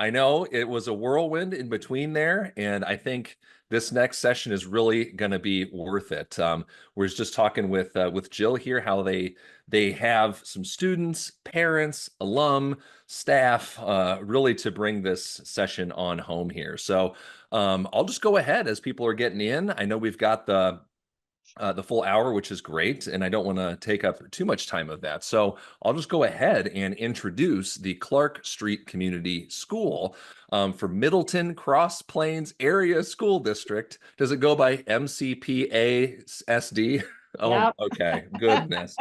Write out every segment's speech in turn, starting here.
I know it was a whirlwind in between there, and I think this next session is really going to be worth it. We're just talking with Jill here how they have some students, parents, alum, staff, really to bring this session on home here. So I'll just go ahead as people are getting in. I know we've got the full hour, which is great, and I don't want to take up too much time of that. So I'll just go ahead and introduce the Clark Street Community School for Middleton Cross Plains Area School District. Does it go by MCPASD? Oh, Yep. okay. Goodness.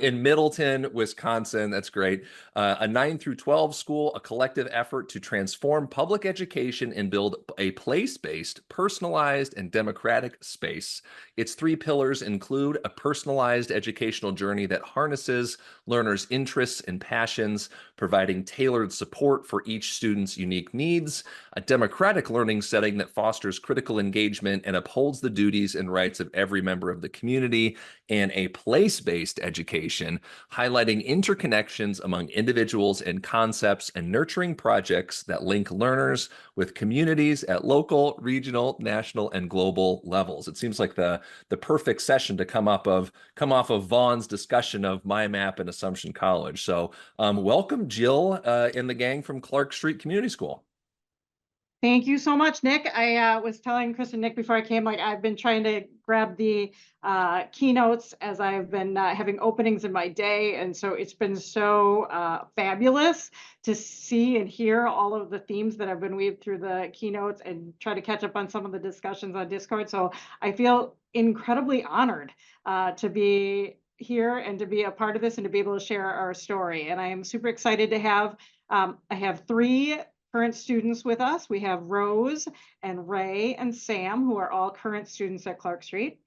In Middleton, Wisconsin. That's great. A 9 through 12 school, a collective effort to transform public education and build a place-based, personalized, and democratic space. Its three pillars include a personalized educational journey that harnesses learners' interests and passions, providing tailored support for each student's unique needs, a democratic learning setting that fosters critical engagement and upholds the duties and rights of every member of the community, and a place-based education, highlighting interconnections among individuals and concepts and nurturing projects that link learners with communities at local, regional, national, and global levels. It seems like the perfect session to come off of Vaughn's discussion of MyMap and Assumption College. So welcome, Jill, and the gang from Clark Street Community School. Thank you so much, Nick. I was telling Chris and Nick before I came, like I've been trying to grab the keynotes as I've been having openings in my day. And so it's been so fabulous to see and hear all of the themes that have been weaved through the keynotes and try to catch up on some of the discussions on Discord. So I feel incredibly honored to be here and to be a part of this and to be able to share our story. And I am super excited to have, I have three current students with us. We have Rose and Ray and Sam, who are all current students at Clark Street.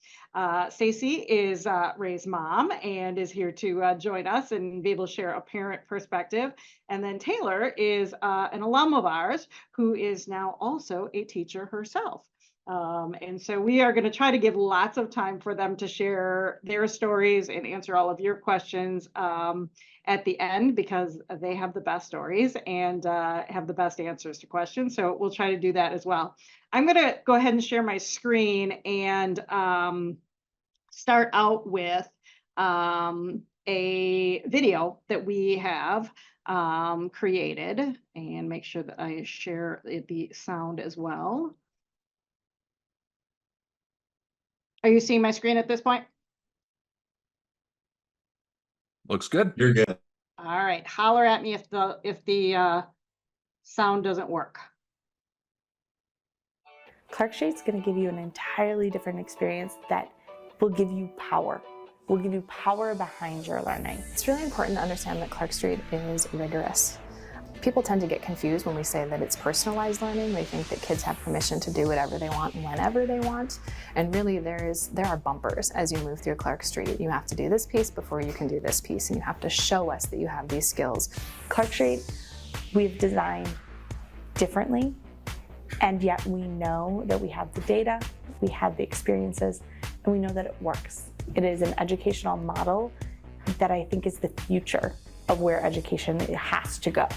Stacy is Ray's mom and is here to join us and be able to share a parent perspective. And then Taylor is an alum of ours who is now also a teacher herself. And so we are going to try to give lots of time for them to share their stories and answer all of your questions at the end, because they have the best stories and have the best answers to questions. So we'll try to do that as well. I'm going to go ahead and share my screen and start out with a video that we have created, and make sure that I share the sound as well. Are you seeing my screen at this point? Looks good. You're good. All right, holler at me if the sound doesn't work. Clark Street's going to give you an entirely different experience that will give you power. Will give you power behind your learning. It's really important to understand that Clark Street is rigorous. People tend to get confused when we say that it's personalized learning. They think that kids have permission to do whatever they want whenever they want. And really there are bumpers as you move through Clark Street. You have to do this piece before you can do this piece, and you have to show us that you have these skills. Clark Street, we've designed differently, and yet we know that we have the data, we have the experiences, and we know that it works. It is an educational model that I think is the future of where education has to go.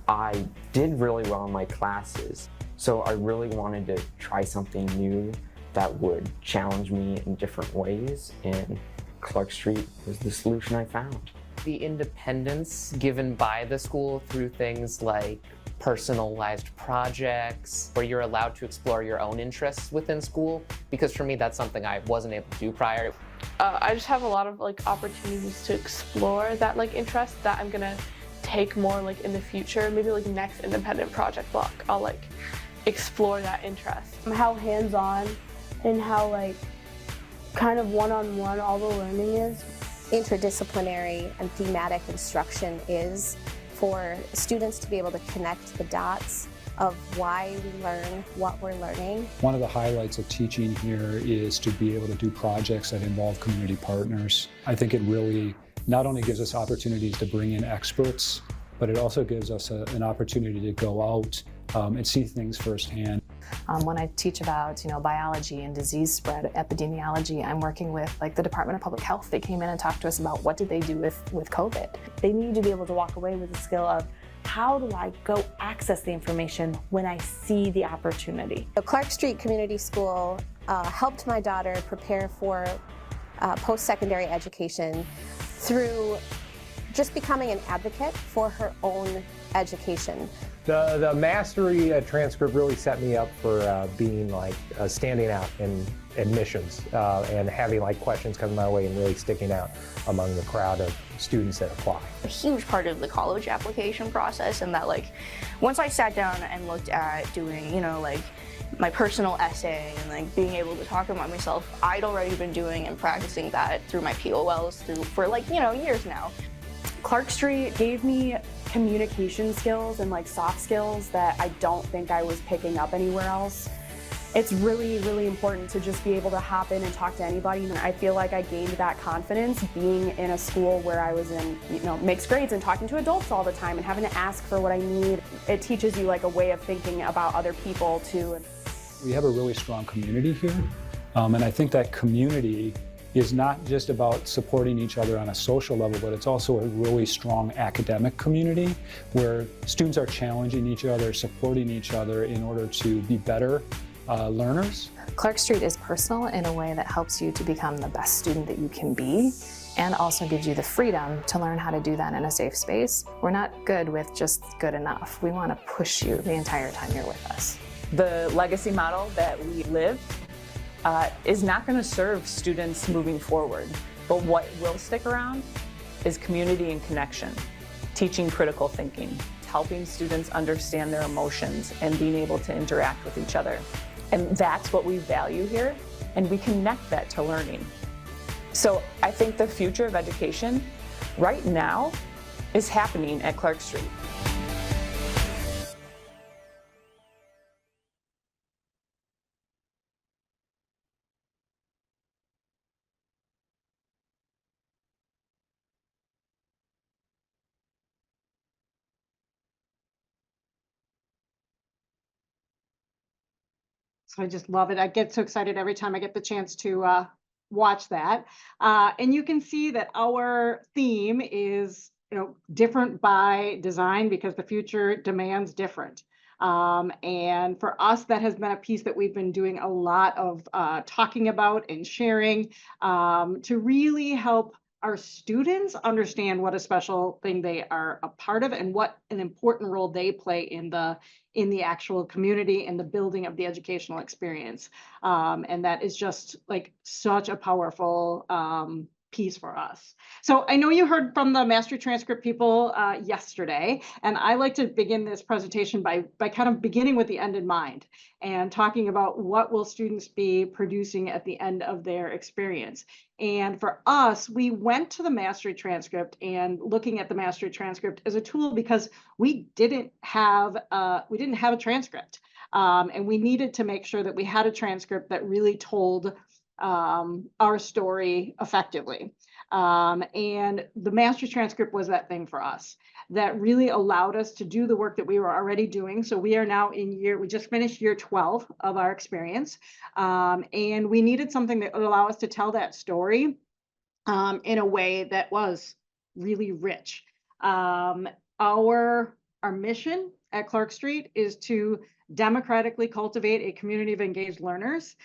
I did really well in my classes, so I really wanted to try something new that would challenge me in different ways, and Clark Street was the solution I found. The independence given by the school through things like personalized projects, where you're allowed to explore your own interests within school, because for me that's something I wasn't able to do prior. I just have a lot of opportunities to explore that interest that I'm gonna take more in the future, maybe next independent project block. I'll explore that interest. How hands-on and how kind of one-on-one all the learning is. Interdisciplinary and thematic instruction is for students to be able to connect the dots of why we learn what we're learning. One of the highlights of teaching here is to be able to do projects that involve community partners. I think it really not only gives us opportunities to bring in experts, but it also gives us an opportunity to go out and see things firsthand. When I teach about biology and disease spread, epidemiology, I'm working with the Department of Public Health. They came in and talked to us about what did they do with COVID. They need to be able to walk away with the skill of how do I go access the information when I see the opportunity? The Clark Street Community School helped my daughter prepare for post-secondary education through just becoming an advocate for her own education. The mastery transcript really set me up for being like standing out in admissions and having like questions coming my way and really sticking out among the crowd of students that apply. A huge part of the college application process, and that like once I sat down and looked at doing, you know, like my personal essay and like being able to talk about myself, I'd already been doing and practicing that through my POLs for like, you know, years now. Clark Street gave me communication skills and like soft skills that I don't think I was picking up anywhere else. It's really, really important to just be able to hop in and talk to anybody. And I feel like I gained that confidence being in a school where I was in, you know, mixed grades and talking to adults all the time and having to ask for what I need. It teaches you like a way of thinking about other people too. We have a really strong community here, and I think that community is not just about supporting each other on a social level, but it's also a really strong academic community where students are challenging each other, supporting each other in order to be better learners. Clark Street is personal in a way that helps you to become the best student that you can be, and also gives you the freedom to learn how to do that in a safe space. We're not good with just good enough. We want to push you the entire time you're with us. The legacy model that we live is not going to serve students moving forward, but what will stick around is community and connection, teaching critical thinking, helping students understand their emotions and being able to interact with each other. And that's what we value here, and we connect that to learning. So I think the future of education right now is happening at Clark Street. So I just love it. I get so excited every time I get the chance to watch that. And you can see that our theme is, you know, different by design because the future demands different. And for us, that has been a piece that we've been doing a lot of talking about and sharing to really help our students understand what a special thing they are a part of and what an important role they play in the actual community and the building of the educational experience. And that is just like such a powerful piece for us. So I know you heard from the Mastery Transcript people yesterday, and I like to begin this presentation by kind of beginning with the end in mind and talking about what will students be producing at the end of their experience. And for us, we went to the Mastery Transcript and looking at the Mastery Transcript as a tool because we didn't have a transcript, and we needed to make sure that we had a transcript that really told our story effectively. And the Mastery Transcript was that thing for us that really allowed us to do the work that we were already doing. So we are now we just finished year 12 of our experience. And we needed something that would allow us to tell that story in a way that was really rich. Our mission at Clark Street is to democratically cultivate a community of engaged learners,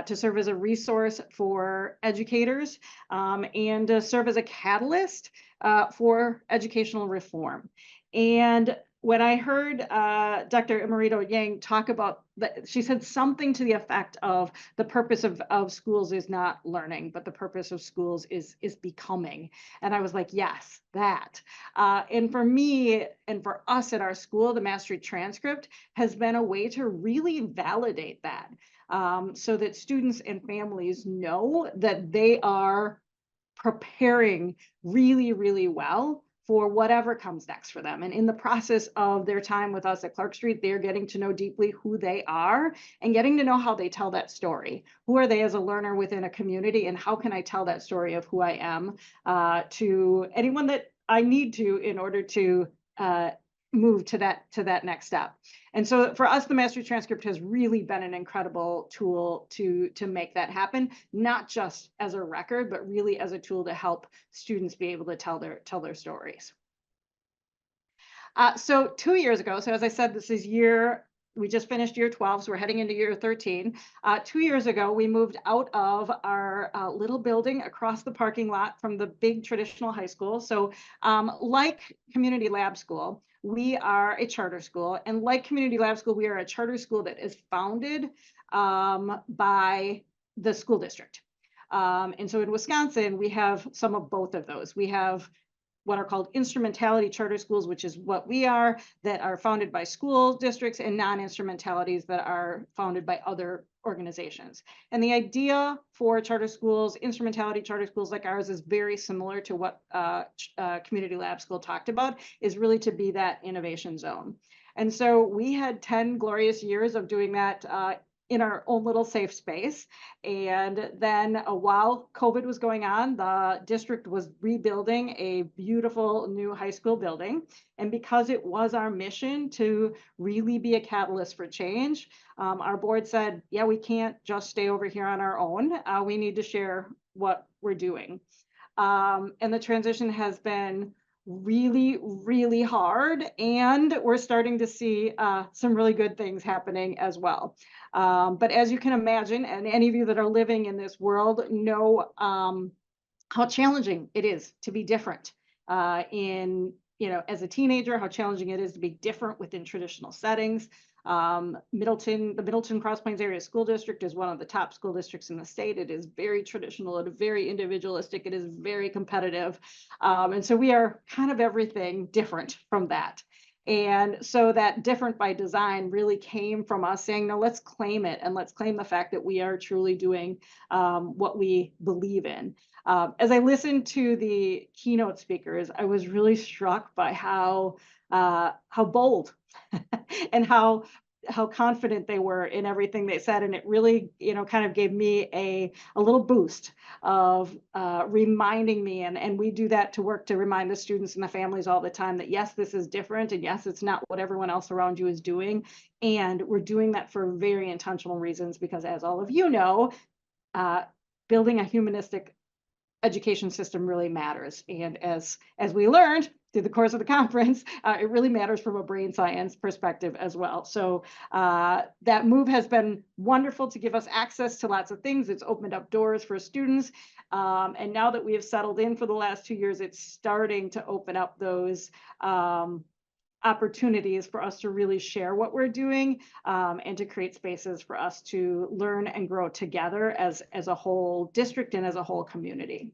to serve as a resource for educators, and to serve as a catalyst for educational reform. And when I heard Dr. Emerito Yang talk about that, she said something to the effect of the purpose of schools is not learning, but the purpose of schools is becoming. And I was like, yes, that. And for me and for us at our school, the Mastery Transcript has been a way to really validate that, so that students and families know that they are preparing really, really well for whatever comes next for them. And in the process of their time with us at Clark Street, they're getting to know deeply who they are and getting to know how they tell that story. Who are they as a learner within a community, and how can I tell that story of who I am to anyone that I need to in order to move to that next step. And so for us, the Mastery Transcript has really been an incredible tool to make that happen, not just as a record, but really as a tool to help students be able to tell their stories. So 2 years ago, so as I said, we just finished year 12, so we're heading into year 13. 2 years ago, we moved out of our little building across the parking lot from the big traditional high school. So like Community Lab School, we are a charter school. And like Community Lab School, we are a charter school that is founded by the school district. And so in Wisconsin, we have some of both of those. We have what are called instrumentality charter schools, which is what we are, that are founded by school districts, and non-instrumentalities that are founded by other organizations. And the idea for charter schools, instrumentality charter schools like ours, is very similar to what Community Lab School talked about, is really to be that innovation zone. And so we had 10 glorious years of doing that in our own little safe space. And then while COVID was going on, the district was rebuilding a beautiful new high school building. And because it was our mission to really be a catalyst for change, our board said, yeah, we can't just stay over here on our own. We need to share what we're doing. And the transition has been really, really hard, and we're starting to see some really good things happening as well. But as you can imagine, and any of you that are living in this world know how challenging it is to be different as a teenager, how challenging it is to be different within traditional settings. The Middleton Cross Plains Area School District is one of the top school districts in the state. It is very traditional, it is very individualistic, it is very competitive. And so we are kind of everything different from that. And so that different by design really came from us saying, no, let's claim it, and let's claim the fact that we are truly doing what we believe in. As I listened to the keynote speakers, I was really struck by how bold and how confident they were in everything they said. And it really, kind of gave me a little boost of reminding me, and we do that to work to remind the students and the families all the time that yes, this is different, and yes, it's not what everyone else around you is doing. And we're doing that for very intentional reasons, because as all of you know, building a humanistic education system really matters. And as we learned through the course of the conference, it really matters from a brain science perspective as well. So that move has been wonderful to give us access to lots of things. It's opened up doors for students. And now that we have settled in for the last 2 years, it's starting to open up those opportunities for us to really share what we're doing, and to create spaces for us to learn and grow together as a whole district and as a whole community.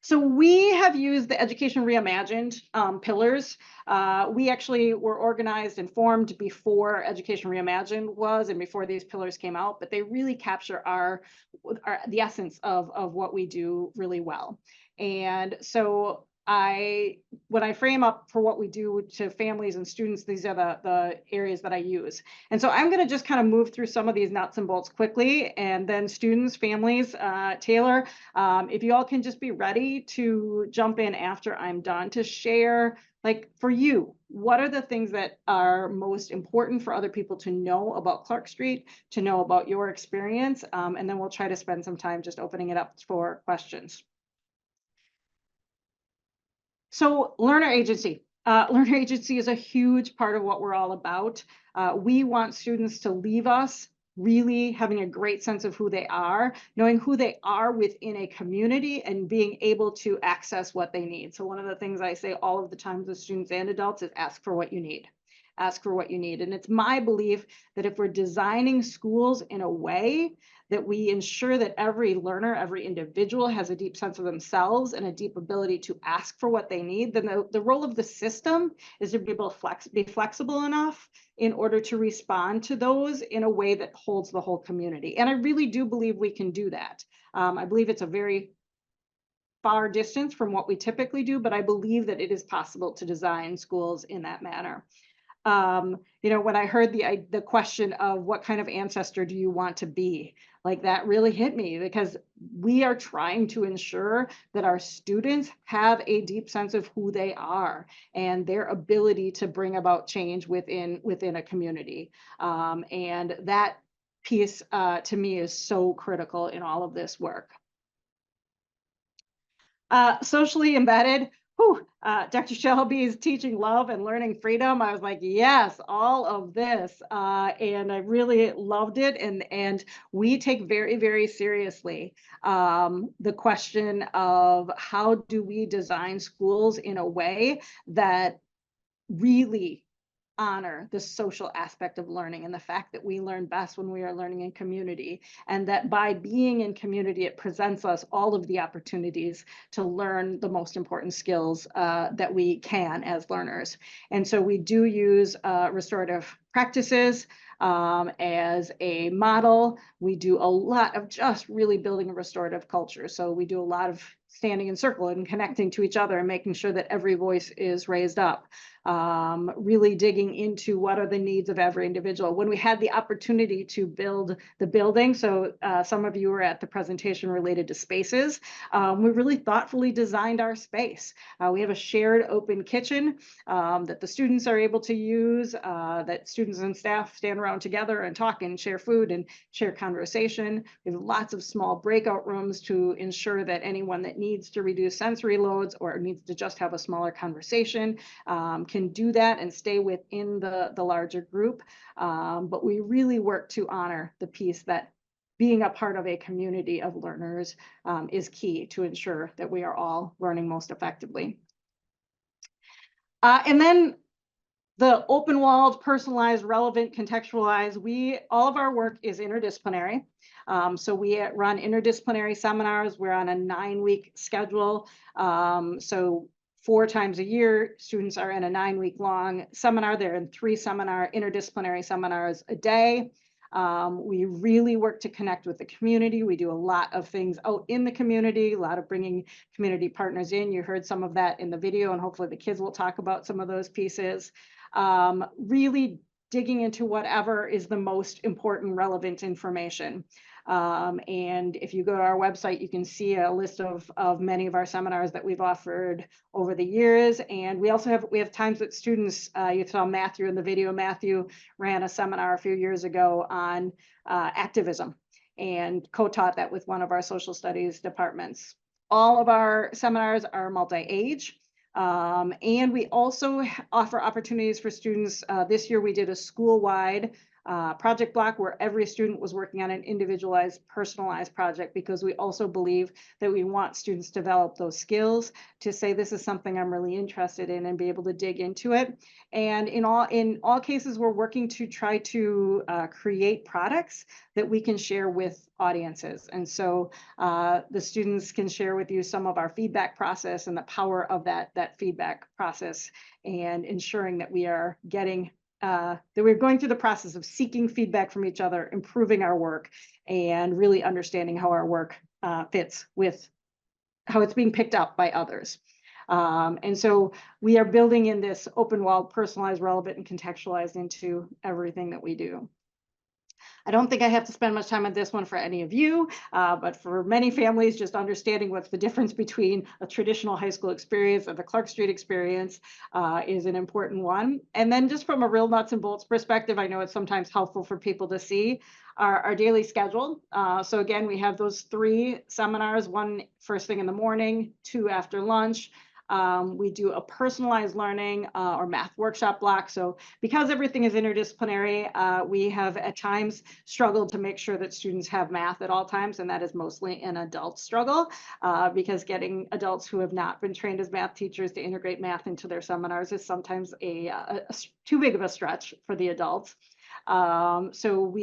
So we have used the Education Reimagined pillars. We actually were organized and formed before Education Reimagined was, and before these pillars came out, but they really capture the essence of what we do really well. And so when I frame up for what we do to families and students, these are the areas that I use. And so I'm going to just kind of move through some of these nuts and bolts quickly, and then students, families, Taylor, if you all can just be ready to jump in after I'm done to share, like, for you, what are the things that are most important for other people to know about Clark Street, to know about your experience, and then we'll try to spend some time just opening it up for questions. So learner agency. Learner agency is a huge part of what we're all about. We want students to leave us really having a great sense of who they are, knowing who they are within a community, and being able to access what they need. So one of the things I say all of the time to students and adults is ask for what you need. Ask for what you need. And it's my belief that if we're designing schools in a way that we ensure that every learner, every individual has a deep sense of themselves and a deep ability to ask for what they need, then the role of the system is to be able to be flexible enough in order to respond to those in a way that holds the whole community. And I really do believe we can do that. I believe it's a very far distance from what we typically do, but I believe that it is possible to design schools in that manner. When I heard the question of what kind of ancestor do you want to be, like, that really hit me, because we are trying to ensure that our students have a deep sense of who they are and their ability to bring about change within a community. And that piece to me is so critical in all of this work. Socially embedded. Dr. Shelby's teaching love and learning freedom. I was like, yes, all of this. And I really loved it. And we take very, very seriously the question of how do we design schools in a way that really honor the social aspect of learning and the fact that we learn best when we are learning in community, and that by being in community, it presents us all of the opportunities to learn the most important skills that we can as learners. And so we do use restorative practices as a model. We do a lot of just really building a restorative culture. So we do a lot of standing in circle and connecting to each other and making sure that every voice is raised up. Really digging into what are the needs of every individual. When we had the opportunity to build the building, so some of you were at the presentation related to spaces, we really thoughtfully designed our space. We have a shared open kitchen that the students are able to use, that students and staff stand around together and talk and share food and share conversation. We have lots of small breakout rooms to ensure that anyone that needs to reduce sensory loads or needs to just have a smaller conversation can do that and stay within the larger group. But we really work to honor the piece that being a part of a community of learners is key to ensure that we are all learning most effectively. And then the open-walled, personalized, relevant, contextualized, all of our work is interdisciplinary. So we run interdisciplinary seminars. We're on a 9-week schedule. So 4 times a year, students are in a 9-week long seminar. They're in 3 interdisciplinary seminars a day. We really work to connect with the community. We do a lot of things out in the community, a lot of bringing community partners in. You heard some of that in the video, and hopefully the kids will talk about some of those pieces. Really digging into whatever is the most important, relevant information. And if you go to our website, you can see a list of many of our seminars that we've offered over the years. And we also have times that students, you saw Matthew in the video. Matthew ran a seminar a few years ago on activism and co-taught that with one of our social studies departments. All of our seminars are multi-age. And we also offer opportunities for students. This year we did a school-wide project block where every student was working on an individualized, personalized project, because we also believe that we want students to develop those skills to say, this is something I'm really interested in, and be able to dig into it. And in all cases, we're working to try to create products that we can share with audiences. And so the students can share with you some of our feedback process and the power of that feedback process, and ensuring that we are getting that we're going through the process of seeking feedback from each other, improving our work, and really understanding how our work fits with how it's being picked up by others. And so we are building in this open-walled, personalized, relevant, and contextualized into everything that we do. I don't think I have to spend much time on this one for any of you, but for many families, just understanding what's the difference between a traditional high school experience and the Clark Street experience is an important one. And then just from a real nuts and bolts perspective, I know it's sometimes helpful for people to see our daily schedule. So again, we have those 3 seminars, 1 first thing in the morning, 2 after lunch. We do a personalized learning or math workshop block. So because everything is interdisciplinary, we have at times struggled to make sure that students have math at all times, and that is mostly an adult struggle because getting adults who have not been trained as math teachers to integrate math into their seminars is sometimes too big of a stretch for the adults. So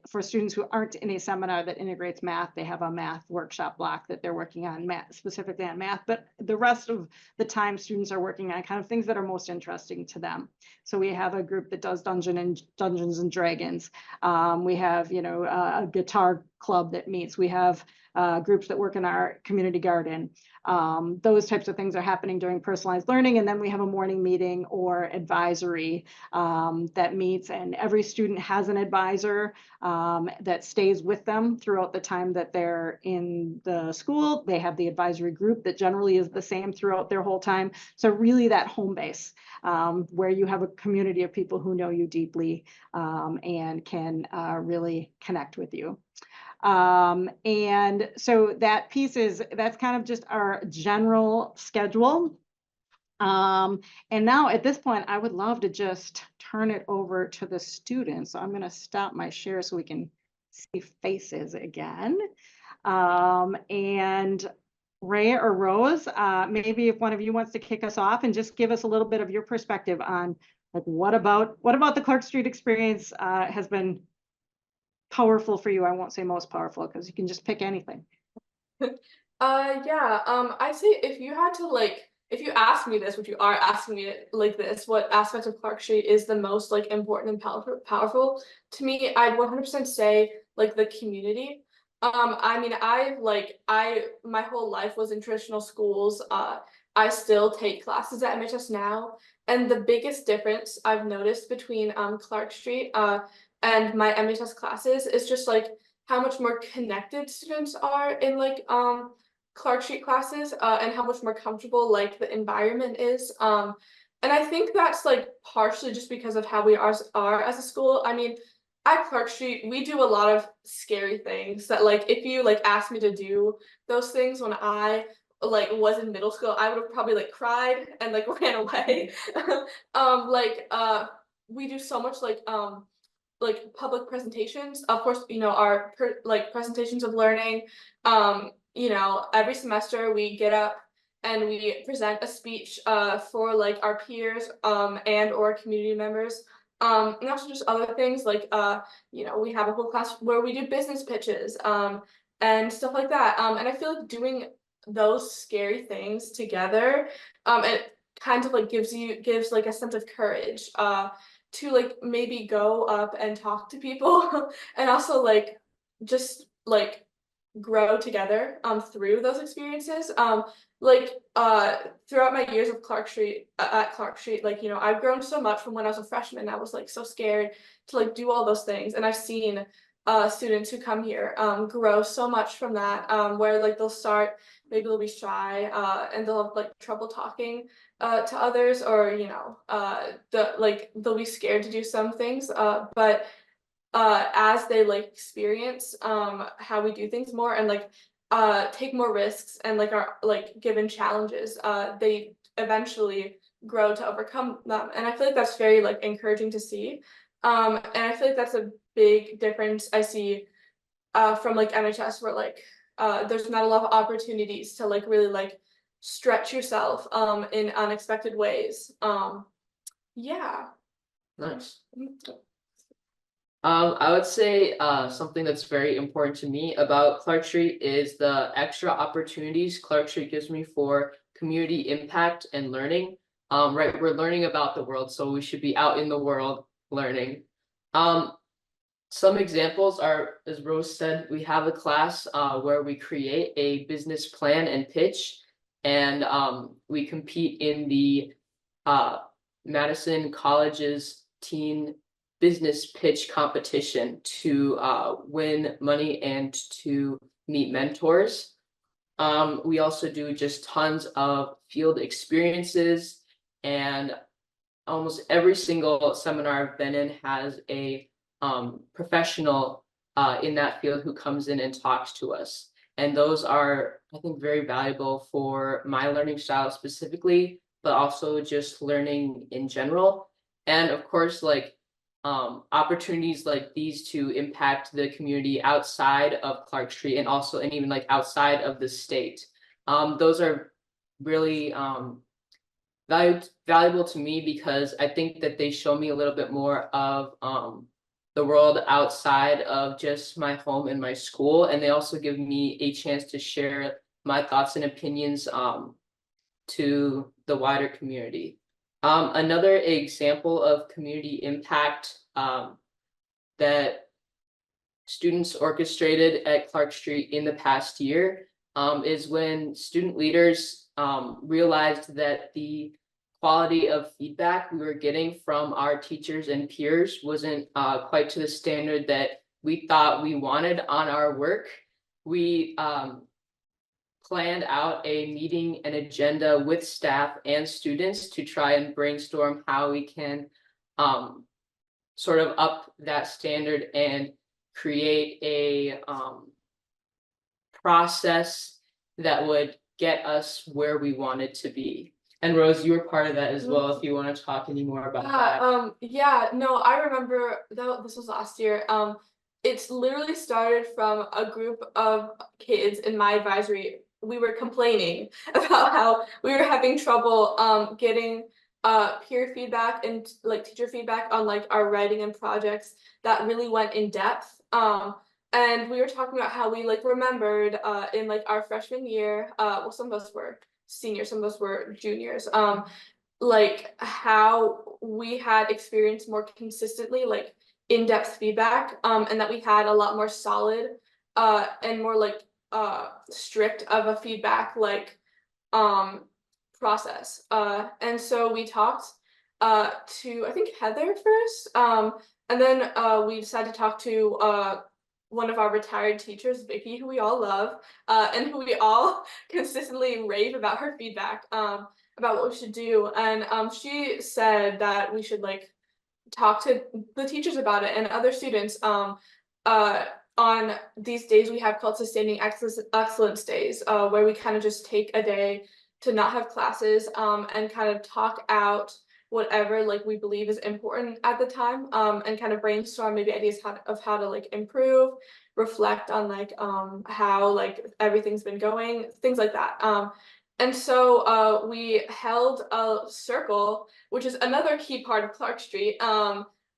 for students who aren't in a seminar that integrates math, they have a math workshop block that they're working on specifically on math, but the rest of the time students are working on kind of things that are most interesting to them. So we have a group that does Dungeons and Dragons. We have, a guitar club that meets. We have groups that work in our community garden. Those types of things are happening during personalized learning. And then we have a morning meeting or advisory that meets, and every student has an advisor that stays with them throughout the time that they're in the school. They have the advisory group that generally is the same throughout their whole time. So really that home base where you have a community of people who know you deeply and can really connect with you. And so that piece that's kind of just our general schedule. And now at this point, I would love to just turn it over to the students. So I'm going to stop my share so we can see faces again. And Ray or Rose, maybe if one of you wants to kick us off and just give us a little bit of your perspective on like what about the Clark Street experience has been powerful for you. I won't say most powerful because you can just pick anything. I'd say if you had to like, if you ask me this, which you are asking me like this, what aspect of Clark Street is the most like important and powerful to me, I'd 100% say like the community. I mean, my whole life was in traditional schools. I still take classes at MHS now, and the biggest difference I've noticed between Clark Street and my MHS classes is just like how much more connected students are in like Clark Street classes and how much more comfortable like the environment is. And I think that's like partially just because of how we are as a school. I mean, at Clark Street, we do a lot of scary things that like if you like asked me to do those things when I like was in middle school, I would have probably like cried and like ran away. We do so much like public presentations. Of course, you know, our like presentations of learning. You know, every semester we get up and we present a speech for like our peers and or community members. And also just other things like you know, we have a whole class where we do business pitches and stuff like that. And I feel like doing those scary things together, it kind of like gives like a sense of courage to like maybe go up and talk to people and also like just like grow together through those experiences. Throughout my years of Clark Street at Clark Street, like, you know, I've grown so much from when I was a freshman. I was like so scared to like do all those things, and I've seen students who come here grow so much from that, where like maybe they'll be shy and they'll have like trouble talking to others, or you know, they'll be scared to do some things, but as they like experience how we do things more and like take more risks and like are like given challenges, they eventually grow to overcome them. And I feel like that's very like encouraging to see. And I feel like that's a big difference I see from like MHS, where like there's not a lot of opportunities to like really like stretch yourself in unexpected ways. Yeah. Nice. I would say something that's very important to me about Clark Street is the extra opportunities Clark Street gives me for community impact and learning. Right, we're learning about the world, so we should be out in the world learning. Some examples are, as Rose said, we have a class where we create a business plan and pitch, and we compete in the Madison College's teen business pitch competition to win money and to meet mentors. We also do just tons of field experiences, and almost every single seminar I've been in has a professional in that field who comes in and talks to us. And those are, I think, very valuable for my learning style specifically, but also just learning in general. And of course, like opportunities like these to impact the community outside of Clark Street and even like outside of the state. Those are really valuable to me because I think that they show me a little bit more of the world outside of just my home and my school, and they also give me a chance to share my thoughts and opinions to the wider community. Another example of community impact that students orchestrated at Clark Street in the past year is when student leaders realized that the quality of feedback we were getting from our teachers and peers wasn't quite to the standard that we thought we wanted on our work. We planned out a meeting and agenda with staff and students to try and brainstorm how we can sort of up that standard and create a process that would get us where we wanted to be. And Rose, you were part of that as well, if you want to talk any more about that. Yeah, no, I remember that this was last year. It's literally started from a group of kids in my advisory. We were complaining about how we were having trouble getting peer feedback and like teacher feedback on like our writing and projects that really went in depth. And we were talking about how we like remembered in like our freshman year, well, some of us were seniors, some of us were juniors, like how we had experienced more consistently like in-depth feedback, and that we had a lot more solid and more like strict of a feedback like process. And so we talked to I think Heather first, and then we decided to talk to one of our retired teachers, Vicky, who we all love, and who we all consistently rave about her feedback about what we should do. And she said that we should like talk to the teachers about it and other students on these days we have called Sustaining Excellence Days, where we kind of just take a day to not have classes and kind of talk out whatever like we believe is important at the time, and kind of brainstorm maybe ideas of how to like improve, reflect on like how like everything's been going, things like that. And so we held a circle, which is another key part of Clark Street.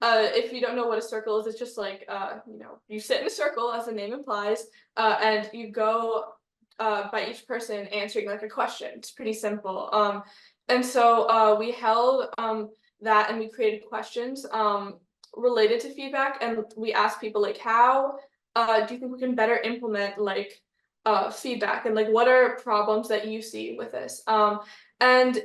If you don't know what a circle is, it's just like you know, you sit in a circle as the name implies, and you go by each person answering like a question. It's pretty simple. And so we held that, and we created questions related to feedback, and we asked people like, how do you think we can better implement like feedback, and like what are problems that you see with this? And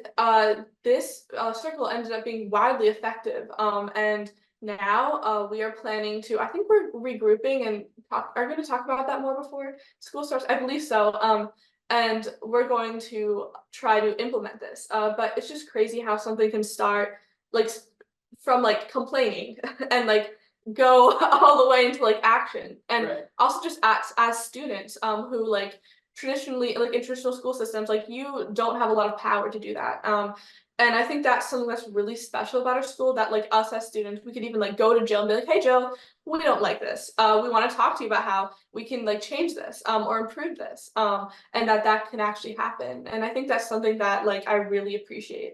this circle ended up being widely effective, and now we are planning to, I think we're regrouping and are going to talk about that more before school starts, I believe so. And we're going to try to implement this, but it's just crazy how something can start like from like complaining and like go all the way into like action. And also just as students who like traditionally like in traditional school systems, like you don't have a lot of power to do that. And I think that's something that's really special about our school, that like us as students, we could even like go to Jill and be like, hey Jill, we don't like this. We want to talk to you about how we can like change this or improve this, and that can actually happen. And I think that's something that like I really appreciate.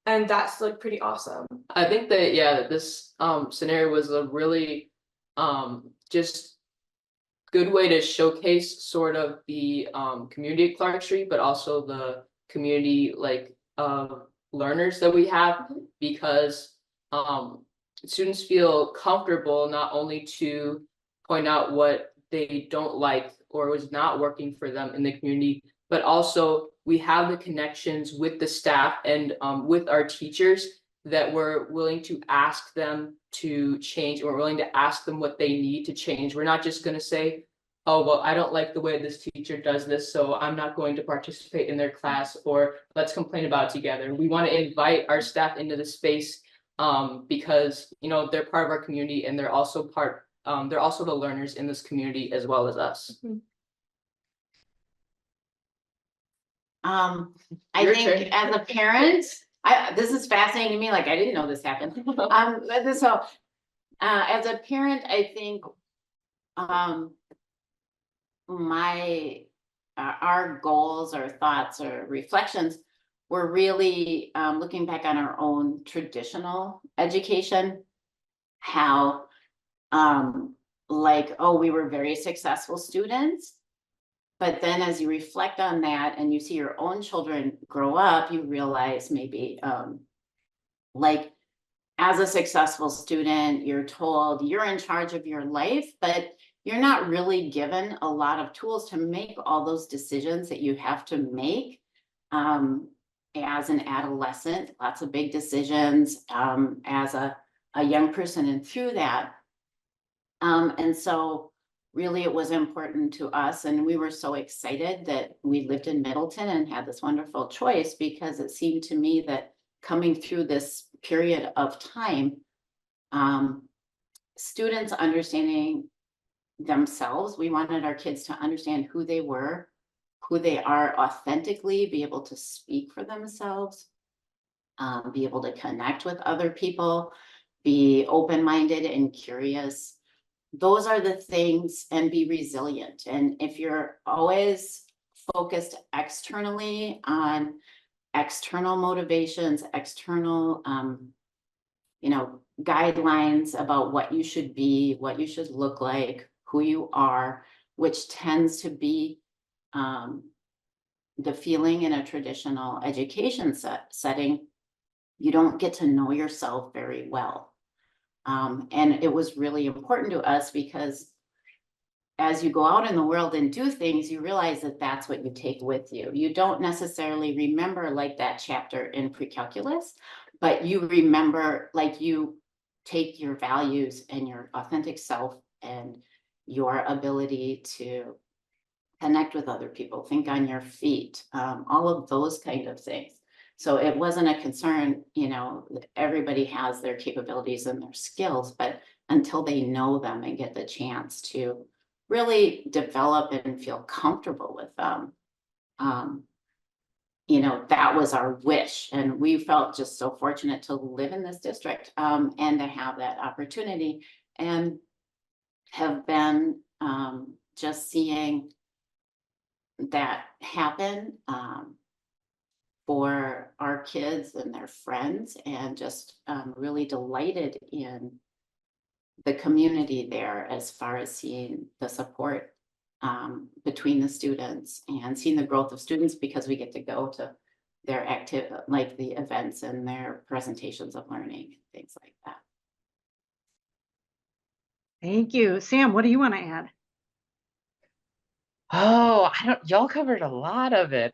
And that's like pretty awesome. I think that, yeah, this scenario was a really just good way to showcase sort of the community at Clark Street, but also the community like learners that we have, because students feel comfortable not only to point out what they don't like or was not working for them in the community, but also we have the connections with the staff and with our teachers that we're willing to ask them to change, or we're willing to ask them what they need to change. We're not just going to say, oh, well, I don't like the way this teacher does this, so I'm not going to participate in their class, or let's complain about it together. We want to invite our staff into the space because, you know, they're part of our community, and they're also the learners in this community as well as us. I think as a parent, this is fascinating to me. Like, I didn't know this happened. So as a parent, I think our goals or thoughts or reflections were really looking back on our own traditional education, how like, oh, we were very successful students. But then as you reflect on that and you see your own children grow up, you realize maybe like as a successful student, you're told you're in charge of your life, but you're not really given a lot of tools to make all those decisions that you have to make as an adolescent, lots of big decisions as a young person and through that. And so really it was important to us, and we were so excited that we lived in Middleton and had this wonderful choice, because it seemed to me that coming through this period of time, students understanding themselves, we wanted our kids to understand who they were, who they are authentically, be able to speak for themselves, be able to connect with other people, be open-minded and curious. Those are the things, and be resilient. And if you're always focused externally on external motivations, external, guidelines about what you should be, what you should look like, who you are, which tends to be the feeling in a traditional education setting, you don't get to know yourself very well. And it was really important to us because as you go out in the world and do things, you realize that that's what you take with you. You don't necessarily remember like that chapter in pre-calculus, but you remember, like, you take your values and your authentic self and your ability to connect with other people, think on your feet, all of those kind of things. So it wasn't a concern, everybody has their capabilities and their skills, but until they know them and get the chance to really develop and feel comfortable with them, that was our wish. And we felt just so fortunate to live in this district and to have that opportunity, and have been just seeing that happen for our kids and their friends, and just really delighted in the community there as far as seeing the support between the students and seeing the growth of students, because we get to go to their like the events and their presentations of learning, things like that. Thank you. Sam, what do you want to add? Oh, y'all covered a lot of it.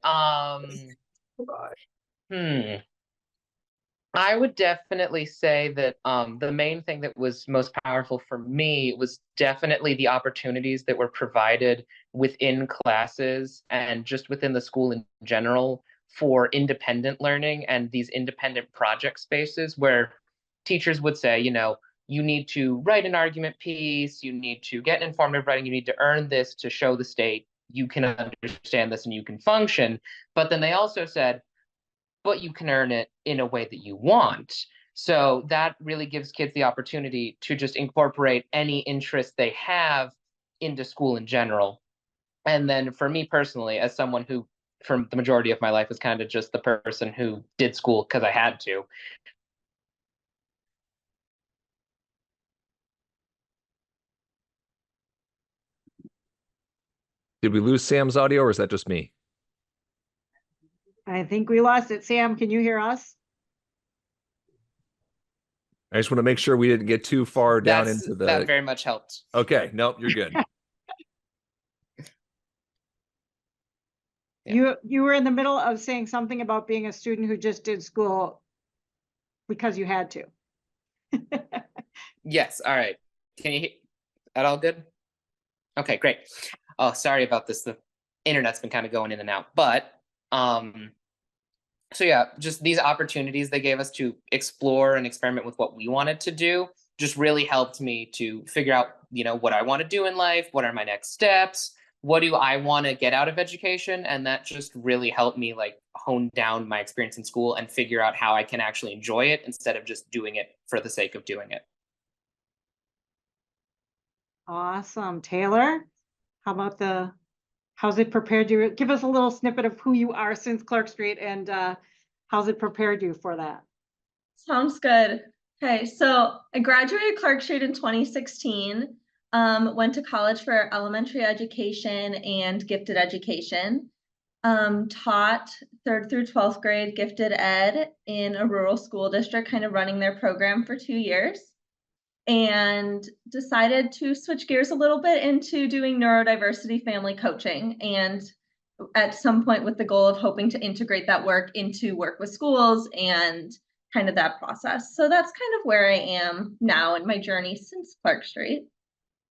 I would definitely say that the main thing that was most powerful for me was definitely the opportunities that were provided within classes and just within the school in general for independent learning and these independent project spaces where teachers would say, you need to write an argument piece, you need to get informative writing, you need to earn this to show the state you can understand this and you can function. But then they also said, but you can earn it in a way that you want. So that really gives kids the opportunity to just incorporate any interest they have into school in general. And then for me personally, as someone who, for the majority of my life, was kind of just the person who did school because I had to. Did we lose Sam's audio, or is that just me? I think we lost it. Sam, can you hear us? I just want to make sure we didn't get too far down into the... That very much helped. Okay, nope, you're good. Yeah. You were in the middle of saying something about being a student who just did school because you had to. Yes, all right. Can you hear that all good? Okay, great. Oh, sorry about this. The internet's been kind of going in and out. But so yeah, just these opportunities they gave us to explore and experiment with what we wanted to do just really helped me to figure out, what I want to do in life, what are my next steps, what do I want to get out of education, and that just really helped me like hone down my experience in school and figure out how I can actually enjoy it instead of just doing it for the sake of doing it. Awesome. Taylor, how about how's it prepared you? Give us a little snippet of who you are since Clark Street, and how's it prepared you for that? Sounds good. Okay, so I graduated Clark Street in 2016, went to college for elementary education and gifted education, taught 3rd through 12th grade gifted ed in a rural school district, kind of running their program for 2 years. And decided to switch gears a little bit into doing neurodiversity family coaching, and at some point with the goal of hoping to integrate that work into work with schools and kind of that process. So that's kind of where I am now in my journey since Clark Street.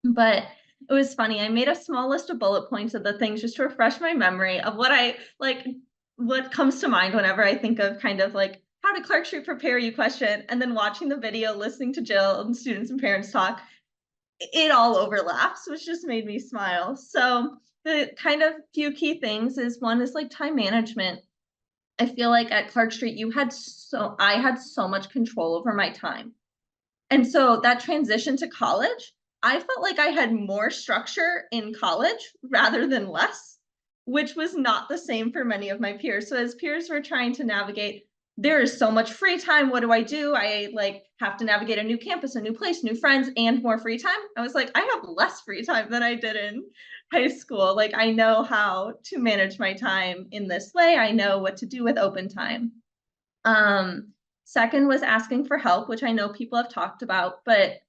But it was funny, I made a small list of bullet points of the things just to refresh my memory of what comes to mind whenever I think of kind of like, how did Clark Street prepare you question, and then watching the video, listening to Jill and students and parents talk, it all overlaps, which just made me smile. So the kind of few key things is one is like time management. I feel like at Clark Street, I had so much control over my time. And so that transition to college, I felt like I had more structure in college rather than less, which was not the same for many of my peers. So as peers were trying to navigate, there is so much free time. What do? I like have to navigate a new campus, a new place, new friends, and more free time. I was like, I have less free time than I did in high school. Like, I know how to manage my time in this way. I know what to do with open time. Second was asking for help, which I know people have talked about, but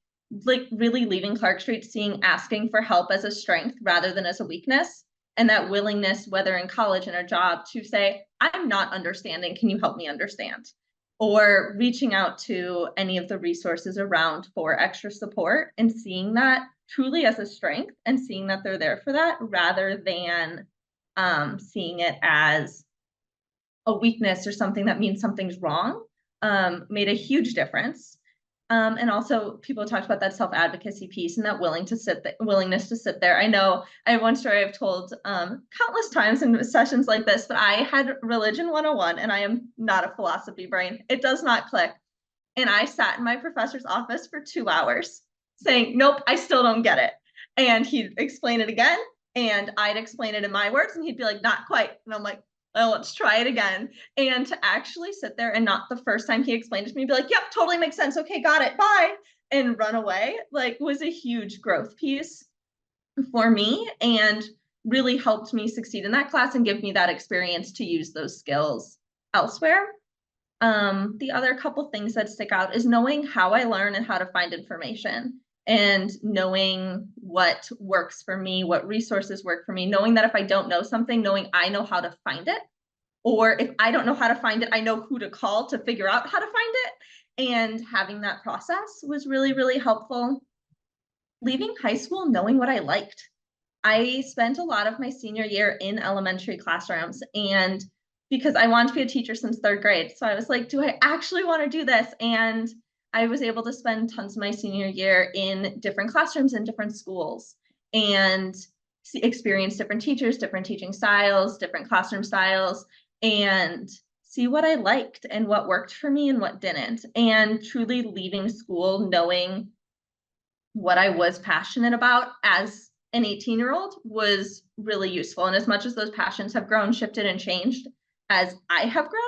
like really leaving Clark Street, seeing asking for help as a strength rather than as a weakness. And that willingness, whether in college and a job, to say, I'm not understanding, can you help me understand? Or reaching out to any of the resources around for extra support and seeing that truly as a strength and seeing that they're there for that rather than seeing it as a weakness or something that means something's wrong, made a huge difference. And also people talked about that self-advocacy piece and that willingness to sit there. I know I have one story I've told countless times in sessions like this, but I had religion 101 and I am not a philosophy brain. It does not click. And I sat in my professor's office for 2 hours saying, nope, I still don't get it. And he'd explain it again and I'd explain it in my words and he'd be like, not quite. And I'm like, well, let's try it again. And to actually sit there and not the first time he explained it to me, be like, yep, totally makes sense. Okay, got it. Bye. And run away, like, was a huge growth piece for me and really helped me succeed in that class and give me that experience to use those skills elsewhere. The other couple things that stick out is knowing how I learn and how to find information and knowing what works for me, what resources work for me, knowing that if I don't know something, knowing I know how to find it, or if I don't know how to find it, I know who to call to figure out how to find it. And having that process was really, really helpful. Leaving high school, knowing what I liked. I spent a lot of my senior year in elementary classrooms and because I wanted to be a teacher since 3rd grade. So I was like, do I actually want to do this? And I was able to spend tons of my senior year in different classrooms in different schools and experience different teachers, different teaching styles, different classroom styles, and see what I liked and what worked for me and what didn't. And truly leaving school knowing what I was passionate about as an 18-year-old was really useful. And as much as those passions have grown, shifted, and changed as I have grown,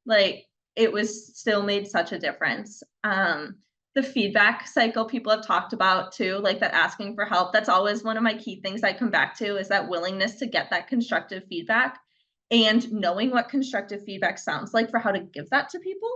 like, it was still made such a difference. The feedback cycle people have talked about too, like that asking for help, that's always one of my key things I come back to is that willingness to get that constructive feedback and knowing what constructive feedback sounds like for how to give that to people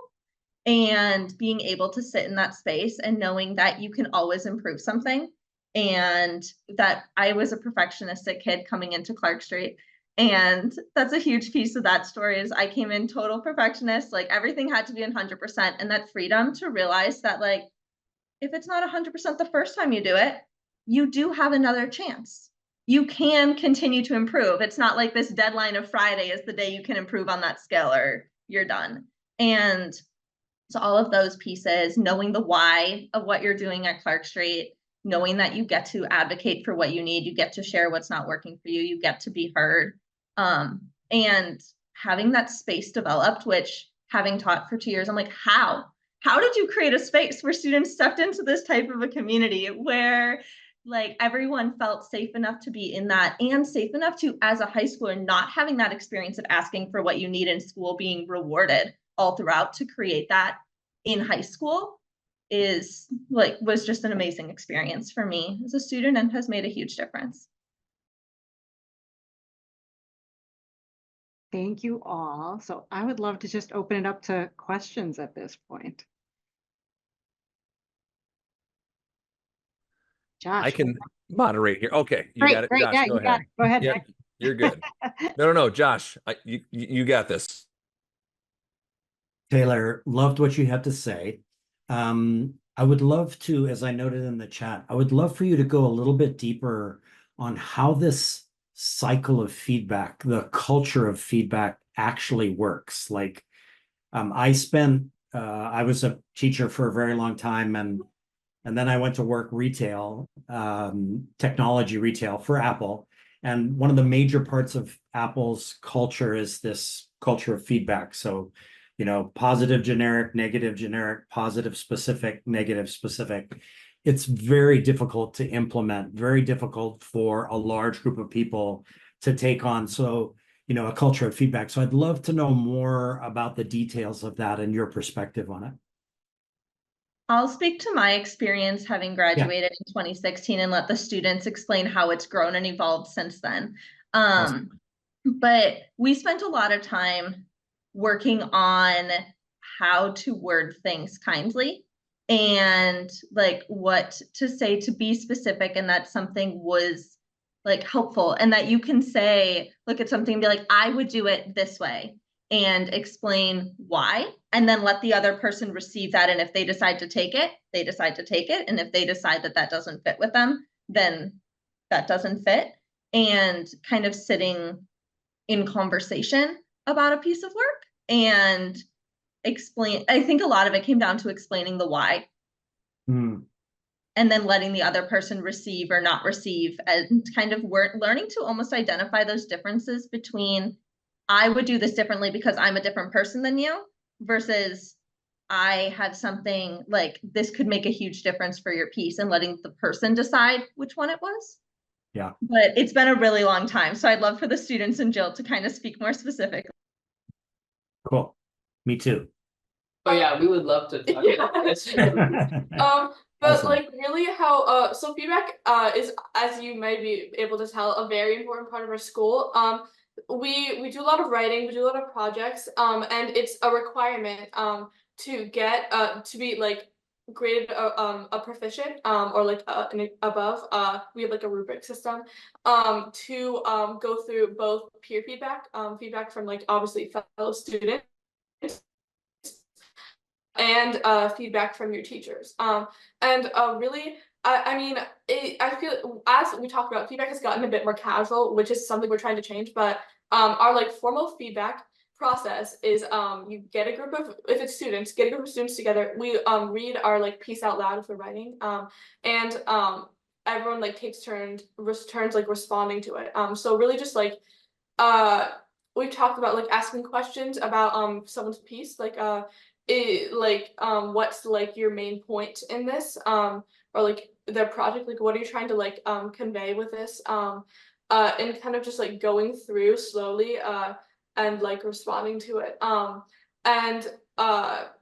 and being able to sit in that space and knowing that you can always improve something. And that I was a perfectionistic kid coming into Clark Street. And that's a huge piece of that story is I came in total perfectionist, like everything had to be 100%. And that freedom to realize that, like, if it's not 100% the first time you do it, you do have another chance. You can continue to improve. It's not like this deadline of Friday is the day you can improve on that skill or you're done. And so all of those pieces, knowing the why of what you're doing at Clark Street, knowing that you get to advocate for what you need, you get to share what's not working for you, you get to be heard, and having that space developed, which having taught for 2 years, I'm like, how did you create a space where students stepped into this type of a community where like everyone felt safe enough to be in that and safe enough to, as a high schooler, not having that experience of asking for what you need in school, being rewarded all throughout to create that in high school was just an amazing experience for me as a student and has made a huge difference. Thank you all. So I would love to just open it up to questions at this point. Josh. I can moderate here. Okay, you Great, got it. great. Josh, Yeah, go you ahead. got it. Go ahead, Yep, Nick. you're good. No, Josh, you got this. Taylor, loved what you had to say. I would love to, as I noted in the chat, I would love for you to go a little bit deeper on how this cycle of feedback, the culture of feedback actually works. Like, I was a teacher for a very long time, and then I went to work retail, technology retail for Apple. And one of the major parts of Apple's culture is this culture of feedback. So, you know, positive generic, negative generic, positive specific, negative specific. It's very difficult to implement, very difficult for a large group of people to take on. So, you know, a culture of feedback. So I'd love to know more about the details of that and your perspective on it. I'll speak to my experience having graduated in 2016 and let the students explain how it's grown and evolved since then. Awesome. But we spent a lot of time working on how to word things kindly and like what to say to be specific, and that something was like helpful, and that you can say, look at something and be like, I would do it this way, and explain why, and then let the other person receive that. And if they decide to take it, they decide to take it. And if they decide that that doesn't fit with them, then that doesn't fit. And kind of sitting in conversation about a piece of work and explain. I think a lot of it came down to explaining the why. And then letting the other person receive or not receive, and kind of learning to almost identify those differences between, I would do this differently because I'm a different person than you, versus I have something like this could make a huge difference for your piece, and letting the person decide which one it was. Yeah. But it's been a really long time. So I'd love for the students and Jill to kind of speak more specifically. Cool. Me too. Oh yeah, we would love to talk about this. But Awesome. like really how so feedback is, as you may be able to tell, a very important part of our school. We do a lot of writing, we do a lot of projects, and it's a requirement to get to be like graded a proficient or like above. We have like a rubric system to go through both peer feedback, feedback from like obviously fellow students, and feedback from your teachers. And really, I mean, I feel, as we talked about, feedback has gotten a bit more casual, which is something we're trying to change. But our like formal feedback process is you get a group of, if it's students, get a group of students together. We read our like piece out loud if we're writing, and everyone like takes turns like responding to it. So really just like we've talked about like asking questions about someone's piece, like what's like your main point in this, or like their project, like what are you trying to like convey with this, and kind of just like going through slowly and like responding to it, and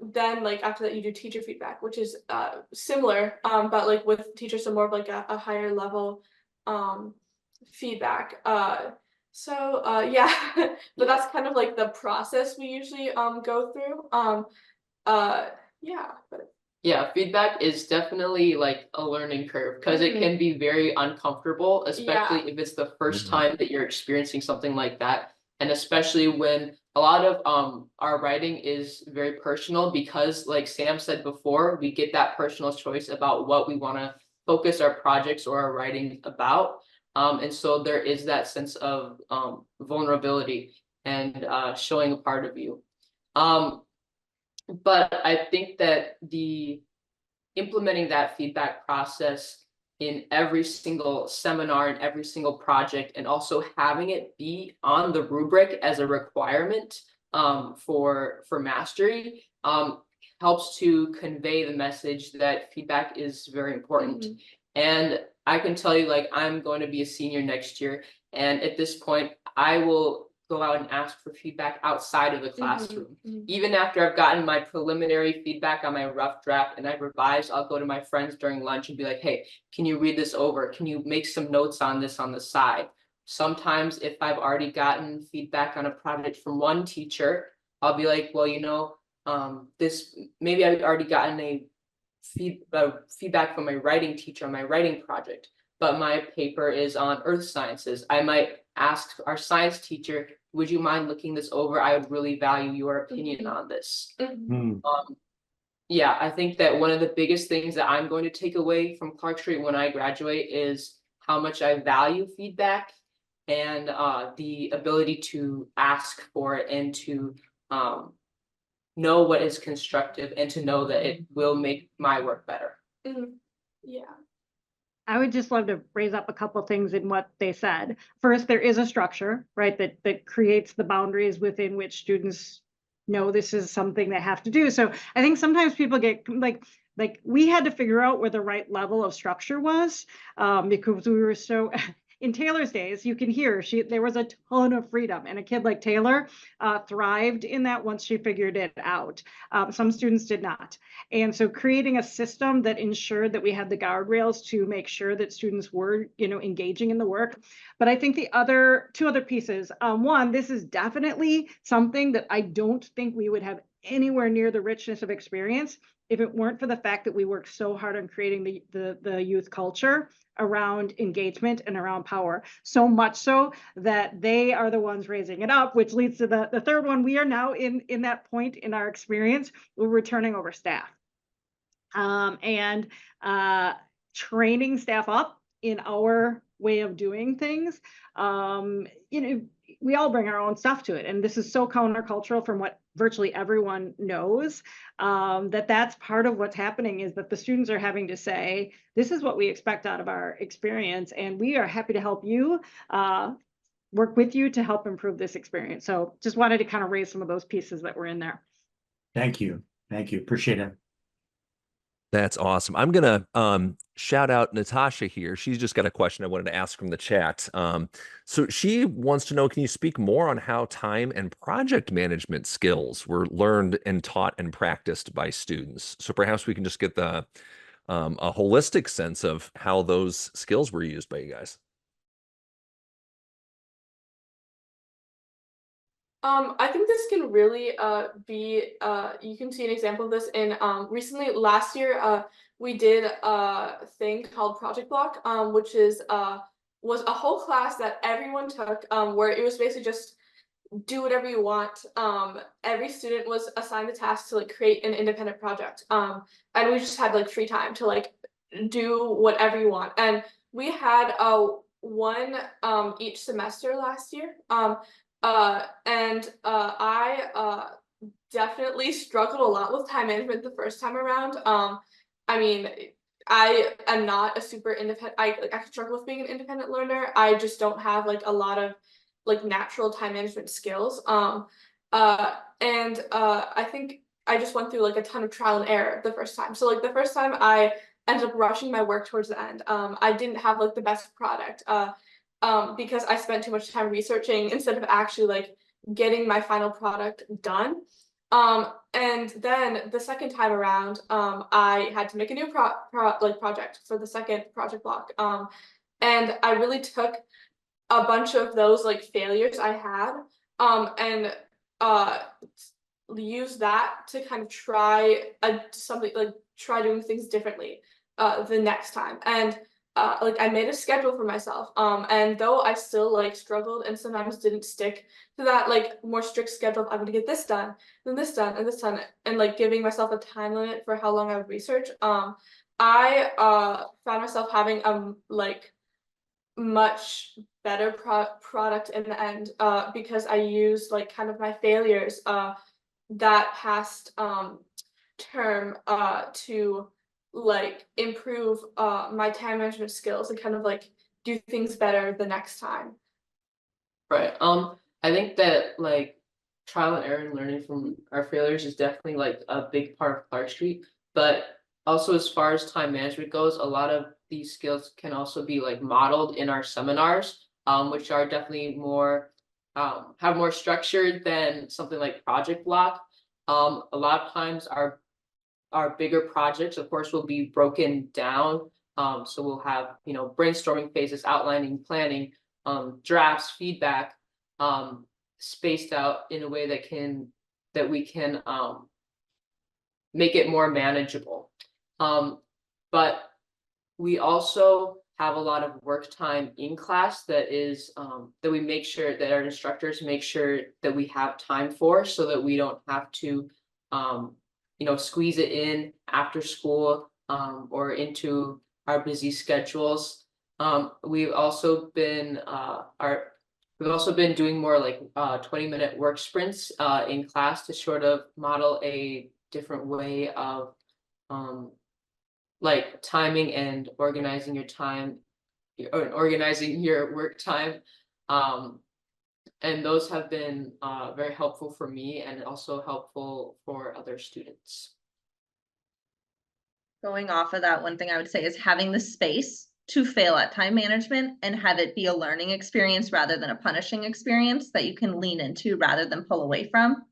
then like after that you do teacher feedback, which is similar, but like with teachers, so more of like a higher level feedback. So yeah, but that's kind of like the process we usually go through. Yeah, but Yeah, feedback is definitely like a learning curve, because it can be very uncomfortable, especially if it's the first time that you're experiencing something like that. And especially when a lot of our writing is very personal, because like Sam said before, we get that personal choice about what we want to focus our projects or our writing about. And so there is that sense of vulnerability and showing a part of you. But I think that the implementing that feedback process in every single seminar and every single project, and also having it be on the rubric as a requirement for mastery, helps to convey the message that feedback is very important. And I can tell you, like, I'm going to be a senior next year, and at this point, I will go out and ask for feedback outside of the classroom. Even after I've gotten my preliminary feedback on my rough draft and I've revised, I'll go to my friends during lunch and be like, hey, can you read this over? Can you make some notes on this on the side? Sometimes if I've already gotten feedback on a project from one teacher, I'll be like, well, you know, this, maybe I've already gotten a feedback from my writing teacher on my writing project, but my paper is on earth sciences. I might ask our science teacher, would you mind looking this over? I would really value your opinion on this. Yeah, I think that one of the biggest things that I'm going to take away from Clark Street when I graduate is how much I value feedback, and the ability to ask for it, and to know what is constructive, and to know that it will make my work better. Yeah. I would just love to raise up a couple things in what they said. First, there is a structure, right, that creates the boundaries within which students know this is something they have to do. So I think sometimes people get like we had to figure out where the right level of structure was, because we were so in Taylor's days, you can hear there was a ton of freedom, and a kid like Taylor thrived in that once she figured it out. Some students did not. And so creating a system that ensured that we had the guardrails to make sure that students were, engaging in the work. But I think the two other pieces, one, this is definitely something that I don't think we would have anywhere near the richness of experience if it weren't for the fact that we worked so hard on creating the youth culture around engagement and around power, so much so that they are the ones raising it up, which leads to the third one. We are now in that point in our experience where we're turning over staff, and training staff up in our way of doing things. We all bring our own stuff to it, and this is so countercultural from what virtually everyone knows, that's part of what's happening, is that the students are having to say, this is what we expect out of our experience, and we are happy to help you, work with you to help improve this experience. So just wanted to kind of raise some of those pieces that were in there. Thank you. Appreciate it. That's awesome. I'm going to shout out Natasha here. She's just got a question I wanted to ask from the chat. So she wants to know, can you speak more on how time and project management skills were learned and taught and practiced by students? So perhaps we can just get a holistic sense of how those skills were used by you guys. I think this can really be, you can see an example of this in recently last year, we did a thing called Project Block, which was a whole class that everyone took, where it was basically just do whatever you want. Every student was assigned the task to create an independent project, and we just had free time to do whatever you want. And we had one each semester last year. I definitely struggled a lot with time management the first time around. I mean, I am not a super independent, I struggle with being an independent learner. I just don't have a lot of natural time management skills. I think I just went through a ton of trial and error the first time. So the first time I ended up rushing my work towards the end. I didn't have the best product. Because I spent too much time researching instead of actually getting my final product done. And then the second time around, I had to make a new project for the second project block. And I really took a bunch of those failures I had, and use that to kind of try something, try doing things differently the next time. And I made a schedule for myself, and though I still struggled and sometimes didn't stick to that more strict schedule of I'm gonna get this done, then this done, and this done, and giving myself a time limit for how long I would research, I found myself having a much better product in the end, because I used kind of my failures that past term to improve my time management skills and kind of do things better the next time. Right. I think that trial and error and learning from our failures is definitely a big part of Clark Street. But also, as far as time management goes, a lot of these skills can also be modeled in our seminars, which are definitely more have more structure than something like Project Block. A lot of times our bigger projects, of course, will be broken down. So we'll have, brainstorming phases, outlining, planning, drafts, feedback, spaced out in a way that we can make it more manageable. But we also have a lot of work time in class that is that we make sure that our instructors make sure that we have time for, so that we don't have to squeeze it in after school or into our busy schedules. We've also been doing more 20-minute work sprints in class to sort of model a different way of like timing and organizing your time, or organizing your work time. And those have been very helpful for me and also helpful for other students. Going off of that, one thing I would say is having the space to fail at time management and have it be a learning experience rather than a punishing experience that you can lean into rather than pull away from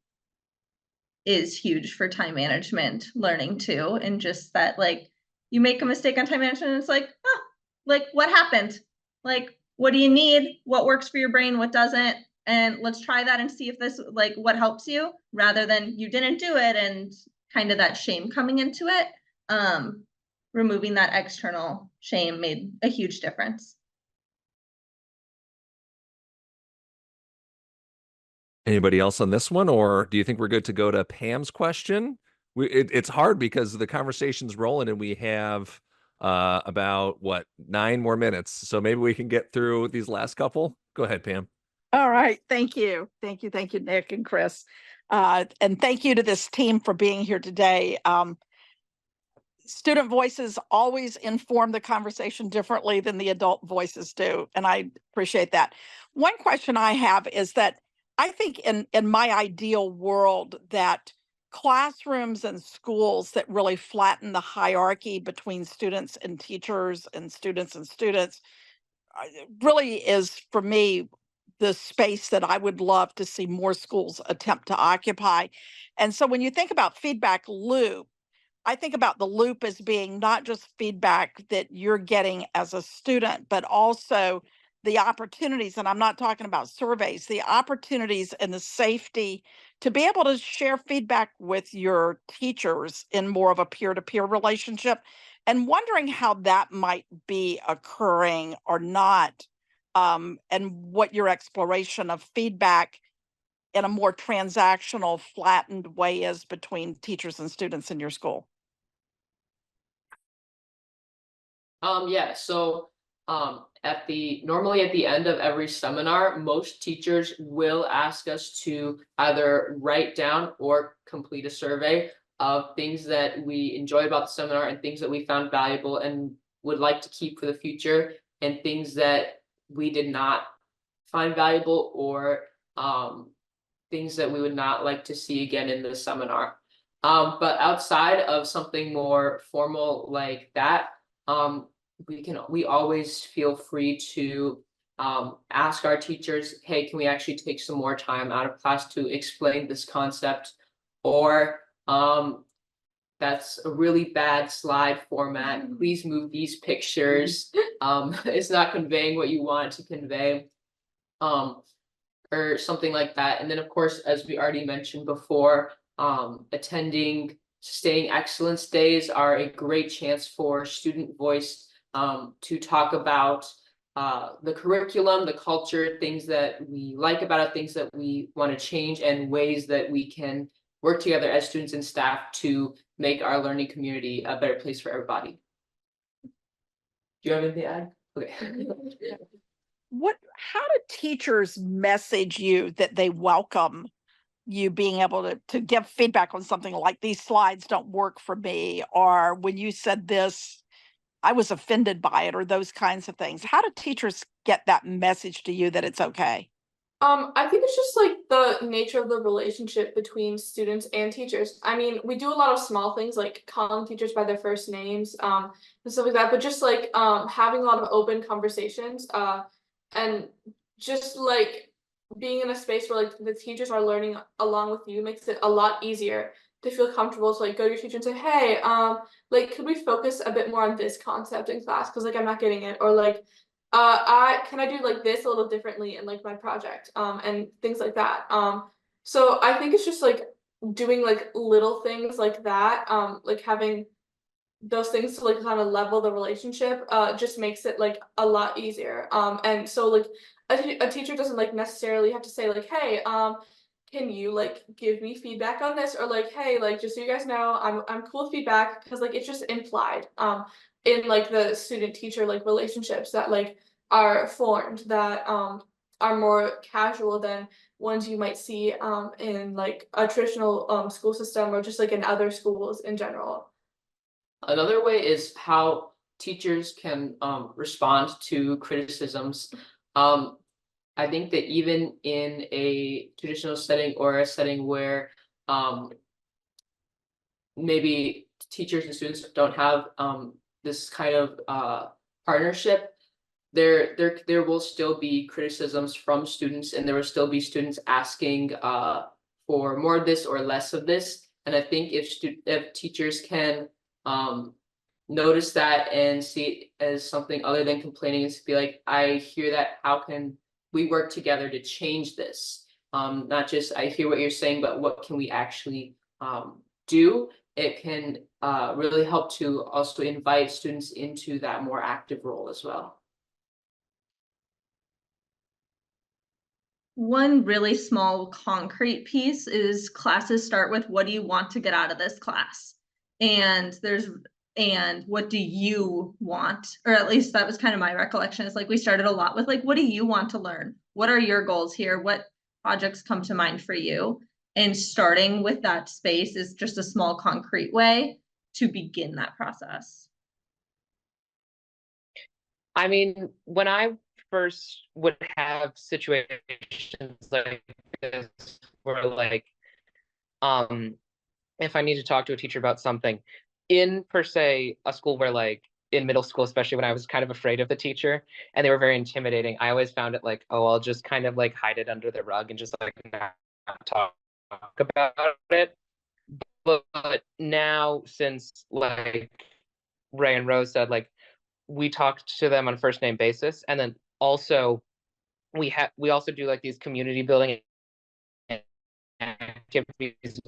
is huge for time management learning too. And just that, like, you make a mistake on time management and it's like, oh, like, what happened? Like, what do you need? What works for your brain? What doesn't? And let's try that and see if this, like, what helps you, rather than you didn't do it and kind of that shame coming into it. Removing that external shame made a huge difference. Anybody else on this one, or do you think we're good to go to Pam's question? It's hard because the conversation's rolling and we have about 9 more minutes. So maybe we can get through these last couple. Go ahead, Pam. All right. Thank you. Thank you, Nick and Chris. And thank you to this team for being here today. Student voices always inform the conversation differently than the adult voices do. And I appreciate that. One question I have is that I think in my ideal world that classrooms and schools that really flatten the hierarchy between students and teachers and students really is, for me, the space that I would love to see more schools attempt to occupy. And so when you think about feedback loop, I think about the loop as being not just feedback that you're getting as a student, but also the opportunities, and I'm not talking about surveys, the opportunities and the safety to be able to share feedback with your teachers in more of a peer-to-peer relationship, and wondering how that might be occurring or not, and what your exploration of feedback in a more transactional, flattened way is between teachers and students in your school. Yeah, so normally at the end of every seminar, most teachers will ask us to either write down or complete a survey of things that we enjoyed about the seminar and things that we found valuable and would like to keep for the future, and things that we did not find valuable, or things that we would not like to see again in the seminar. But outside of something more formal like that, we always feel free to ask our teachers, hey, can we actually take some more time out of class to explain this concept? Or that's a really bad slide format. Please move these pictures. It's not conveying what you want to convey. Or something like that. And then, of course, as we already mentioned before, attending Sustaining Excellence Days are a great chance for student voice to talk about the curriculum, the culture, things that we like about it, things that we want to change, and ways that we can work together as students and staff to make our learning community a better place for everybody. Do you have anything to add? Okay. How do teachers message you that they welcome you being able to give feedback on something like, these slides don't work for me, or when you said this, I was offended by it, or those kinds of things? How do teachers get that message to you that it's okay? I think it's just like the nature of the relationship between students and teachers. I mean, we do a lot of small things like calling teachers by their first names, and stuff like that, but just like having a lot of open conversations, and just like being in a space where like the teachers are learning along with you makes it a lot easier to feel comfortable to like go to your teacher and say, hey, like, could we focus a bit more on this concept in class, because like I'm not getting it, or like can I do like this a little differently in like my project, and things like that. So I think it's just like doing like little things like that, like having those things to like kind of level the relationship, just makes it like a lot easier. And so like a teacher doesn't like necessarily have to say like, hey, can you like give me feedback on this, or like, hey, like, just so you guys know, I'm cool with feedback, because like it's just implied in like the student teacher like relationships that like are formed, that are more casual than ones you might see in like a traditional school system, or just like in other schools in general. Another way is how teachers can respond to criticisms. I think that even in a traditional setting or a setting where maybe teachers and students don't have this kind of partnership, there will still be criticisms from students, and there will still be students asking for more of this or less of this. And I think if teachers can notice that and see it as something other than complaining, is to be like, I hear that, how can we work together to change this? Not just I hear what you're saying, but what can we actually do? It can really help to also invite students into that more active role as well. One really small concrete piece is classes start with, what do you want to get out of this class? And what do you want? Or at least that was kind of my recollection. It's like we started a lot with like, what do you want to learn? What are your goals here? What projects come to mind for you? And starting with that space is just a small concrete way to begin that process. I mean, when I first would have situations like this where like if I need to talk to a teacher about something in per se a school where like in middle school, especially when I was kind of afraid of the teacher and they were very intimidating, I always found it like, oh, I'll just kind of like hide it under the rug and just like not talk about it. But now, since like Ray and Rose said, like we talked to them on a first name basis, and then also we also do like these community building activities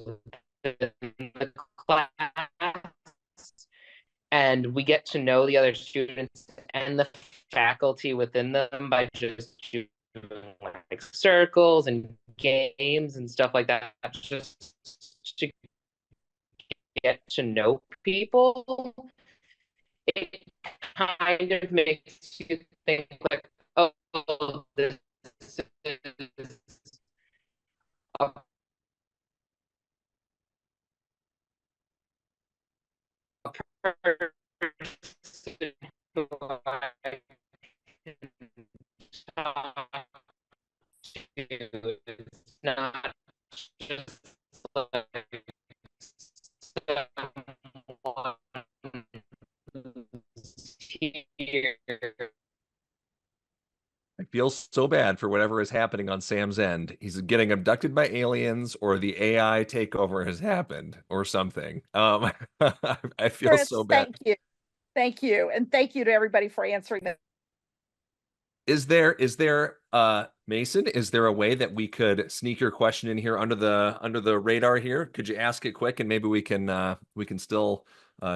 within the class, and we get to know the other students and the faculty within them by just doing like circles and games and stuff like that, just to get to know people. It kind of makes you think like, oh, this is a person who I can talk to. It's not just like someone who's here. I feel so bad for whatever is happening on Sam's end. He's getting abducted by aliens, or the AI takeover has happened, or something. I feel Chris, so bad. Thank you, and thank you to everybody for answering that. Is there Mason, is there a way that we could sneak your question in here under the radar here? Could you ask it quick, and maybe we can still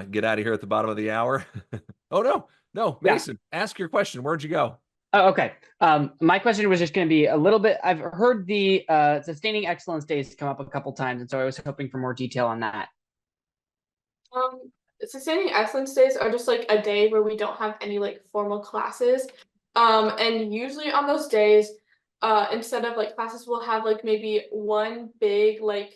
get out of here at the bottom of the hour? Oh no, Mason, ask your question. Where'd you go? Oh, okay. My question was just going to be a little bit, I've heard the Sustaining Excellence Days come up a couple times, and so I was hoping for more detail on that. Sustaining Excellence Days are just like a day where we don't have any like formal classes. And usually on those days, instead of like classes, we'll have like maybe one big like,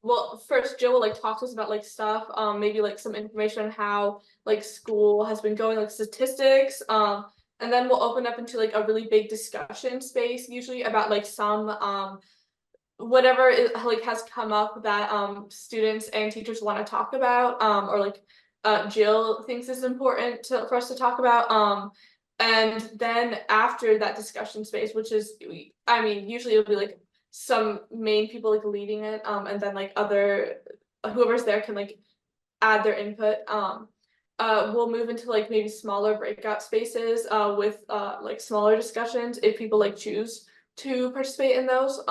well, first Jill will like talk to us about like stuff, maybe like some information on how like school has been going, like statistics, and then we'll open up into like a really big discussion space, usually about like some whatever is like has come up that students and teachers want to talk about, or like Jill thinks is important for us to talk about. And then after that discussion space, which is, I mean, usually it'll be like some main people like leading it, and then like other whoever's there can like add their input. We'll move into like maybe smaller breakout spaces with like smaller discussions if people like choose to participate in those.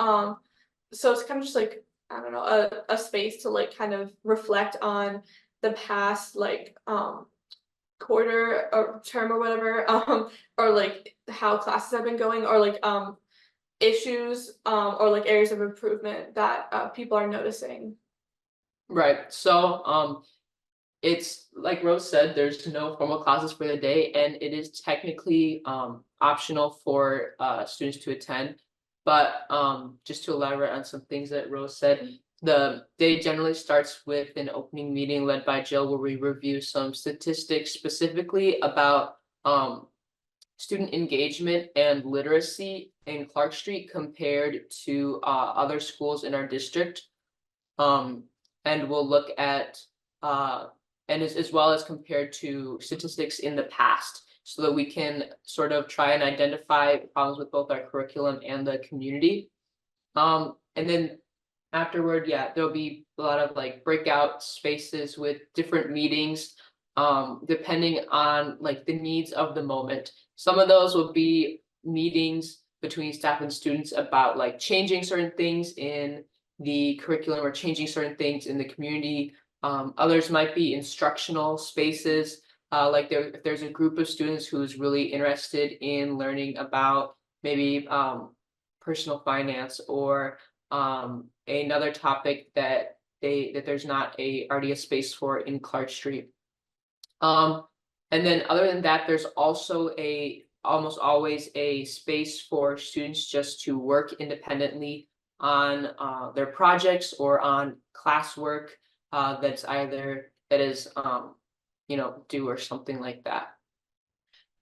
So it's kind of just like, I don't know, a space to like kind of reflect on the past like quarter or term or whatever, or like how classes have been going, or like issues or like areas of improvement that people are noticing. Right. So it's like Rose said, there's no formal classes for the day, and it is technically optional for students to attend. But just to elaborate on some things that Rose said, The day generally starts with an opening meeting led by Jill, where we review some statistics specifically about student engagement and literacy in Clark Street compared to other schools in our district. And we'll look at and as well as compared to statistics in the past, so that we can sort of try and identify problems with both our curriculum and the community. And then afterward, yeah, there'll be a lot of like breakout spaces with different meetings, depending on like the needs of the moment. Some of those will be meetings between staff and students about like changing certain things in the curriculum or changing certain things in the community. Others might be instructional spaces, like if there's a group of students who's really interested in learning about maybe personal finance or another topic that there's not already a space for in Clark Street. And then other than that, there's also almost always a space for students just to work independently on their projects or on classwork that is due or something like that.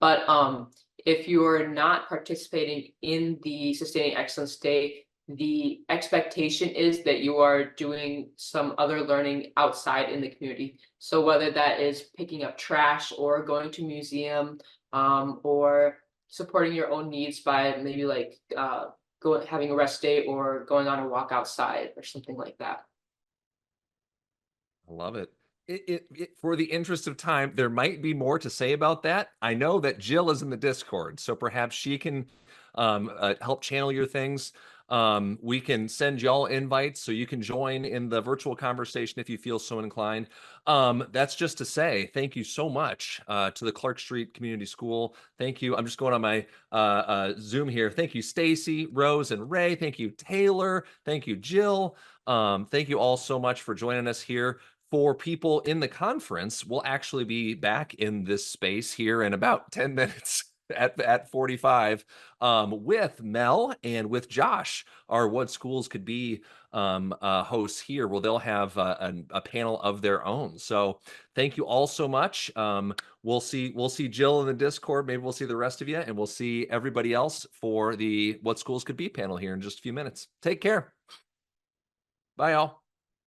But if you're not participating in the Sustaining Excellence Day, the expectation is that you are doing some other learning outside in the community. So whether that is picking up trash or going to museum, or supporting your own needs by maybe like having a rest day or going on a walk outside or something like that. I love it. For the interest of time, there might be more to say about that. I know that Jill is in the Discord, so perhaps she can help channel your things. We can send y'all invites so you can join in the virtual conversation if you feel so inclined. That's just to say thank you so much to the Clark Street Community School. Thank you. I'm just going on my Zoom here. Thank you, Stacy, Rose, and Ray. Thank you, Taylor. Thank you, Jill. Thank you all so much for joining us here. For people in the conference, we'll actually be back in this space here in about 10 minutes at 45 with Mel and with Josh, our What Schools Could Be hosts here, where they'll have a panel of their own. So thank you all so much. We'll see Jill in the Discord. Maybe we'll see the rest of you, and we'll see everybody else for the What Schools Could Be panel here in just a few minutes. Take care. Bye, y'all.